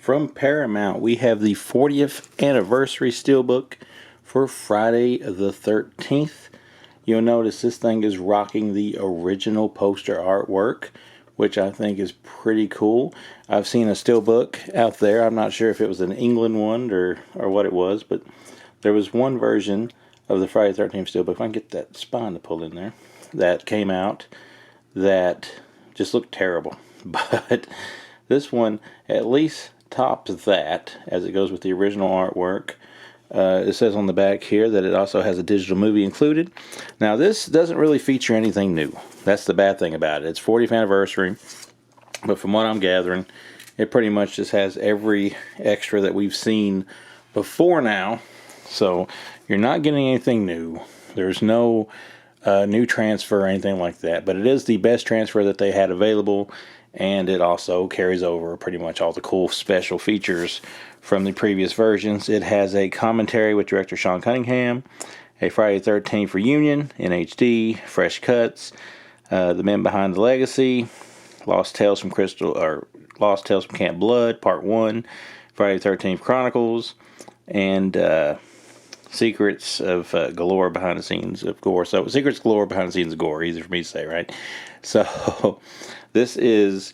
from Paramount, we have the 40th anniversary Steelbook for Friday the 13th. You'll notice this thing is rocking the original poster artwork, which I think is pretty cool. I've seen a Steelbook out there. I'm not sure if it was an England one or what it was, but there was one version of the Friday the 13th Steelbook, if I can get that spine to pull in there, that came out that just looked terrible. But this one at least tops that, as it goes with the original artwork. It says on the back here that it also has a digital movie included. Now this doesn't really feature anything new. That's the bad thing about it. It's 40th anniversary, but from what I'm gathering, it pretty much just has every extra that we've seen before now. So you're not getting anything new. There's no new transfer or anything like that, but it is the best transfer that they had available, and it also carries over pretty much all the cool special features from the previous versions. It has a commentary with director Sean Cunningham, a Friday the 13th reunion in HD, fresh cuts, The Men Behind the Legacy, Lost Tales from Camp Blood Part 1, Friday the 13th Chronicles, and Secrets of Galore Behind the Scenes of Gore. So Secrets Galore Behind the Scenes of Gore. Easy for me to say, right? So this is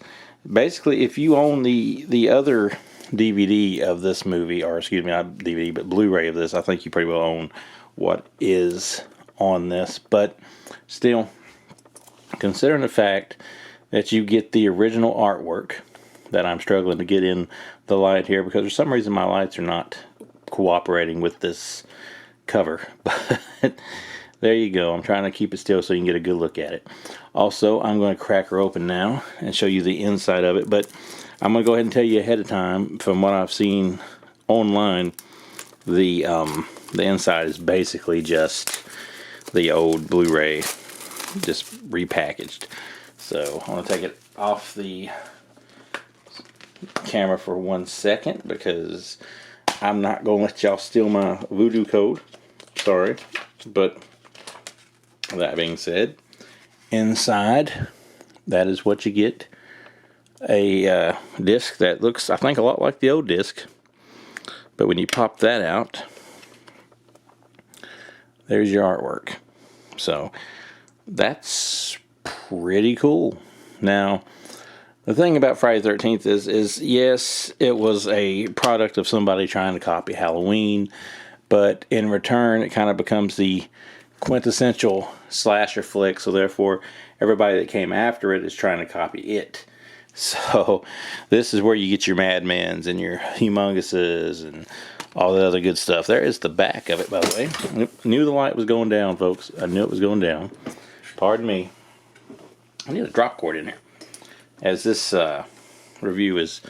basically, if you own the other DVD of this movie, or excuse me, not DVD, but Blu-ray of this, I think you pretty well own what is on this. But still, considering the fact that you get the original artwork, that I'm struggling to get in the light here because for some reason my lights are not cooperating with this cover, but there you go. I'm trying to keep it still so you can get a good look at it. Also, I'm going to crack her open now and show you the inside of it, but I'm going to go ahead and tell you ahead of time, from what I've seen online, the inside is basically just the old Blu-ray, just repackaged. So I'm going to take it off the camera for 1 second because I'm not going to let y'all steal my voodoo code. Sorry. But that being said, inside, that is what you get. A disc that looks, I think, a lot like the old disc. But when you pop that out, there's your artwork. So that's pretty cool. Now, the thing about Friday the 13th is yes, it was a product of somebody trying to copy Halloween, but in return, it kind of becomes the quintessential slasher flick, so therefore, everybody that came after it is trying to copy it. So, this is where you get your Mad Mens and your Humonguses and all the other good stuff. There is the back of it, by the way. I knew the light was going down, folks. I knew it was going down. Pardon me. I need a drop cord in there. As this review is,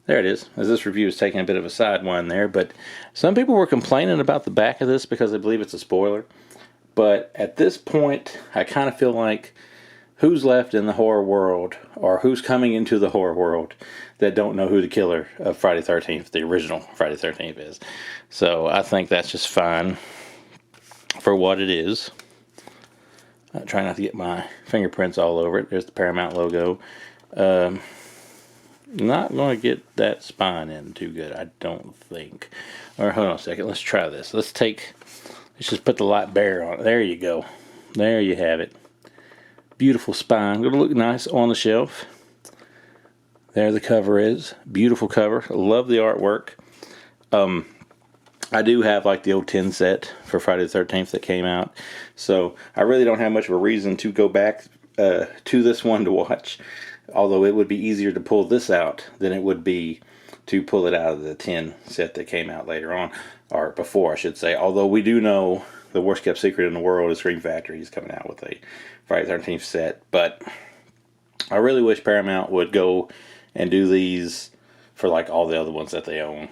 there it is, as this review is taking a bit of a sidewind there, but some people were complaining about the back of this because they believe it's a spoiler, but at this point, I kind of feel like who's left in the horror world, or who's coming into the horror world, that don't know who the killer of Friday the 13th, the original Friday the 13th is. So I think that's just fine for what it is. I try not to get my fingerprints all over it. There's the Paramount logo. Not going to get that spine in too good, I don't think. Or hold on a second, let's try this. Let's just put the light bare on it. There you go. There you have it. Beautiful spine. Going to look nice on the shelf. There the cover is. Beautiful cover. Love the artwork. I do have like the old 10 set for Friday the 13th that came out. So I really don't have much of a reason to go back to this one to watch. Although it would be easier to pull this out than it would be to pull it out of the 10 set that came out later on. Or before, I should say. Although we do know the worst kept secret in the world is Scream Factory is coming out with a Friday the 13th set. But I really wish Paramount would go and do these for like all the other ones that they own.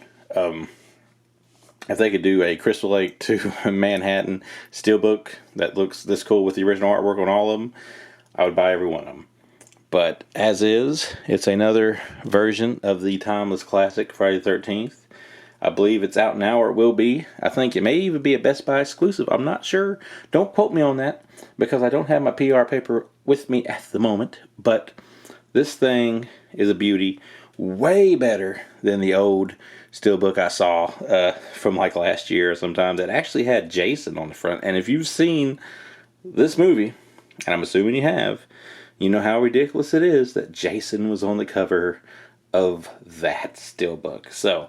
If they could do a Crystal Lake to Manhattan Steelbook that looks this cool with the original artwork on all of them, I would buy every one of them. But as is, it's another version of the timeless classic Friday the 13th. I believe it's out now, or it will be. I think it may even be a Best Buy exclusive. I'm not sure. Don't quote me on that because I don't have my PR paper with me at the moment. But this thing is a beauty. way better than the old Steelbook I saw from like last year or sometime that actually had Jason on the front. And if you've seen this movie, and I'm assuming you have, you know how ridiculous it is that Jason was on the cover of that Steelbook. So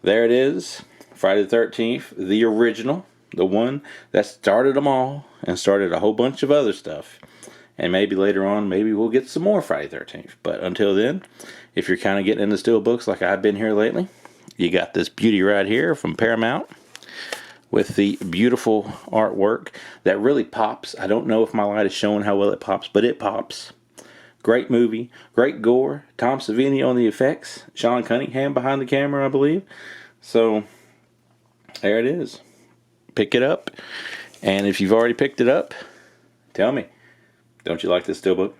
there it is, Friday the 13th, the original, the one that started them all and started a whole bunch of other stuff. And maybe later on, maybe we'll get some more Friday the 13th. But until then, if you're kind of getting into Steelbooks like I've been here lately, you got this beauty right here from Paramount with the beautiful artwork that really pops. I don't know if my light is showing how well it pops, but it pops. Great movie, great gore. Tom Savini on the effects. Sean Cunningham behind the camera, I believe. So, there it is. Pick it up. And if you've already picked it up, tell me. Don't you like this Steelbook?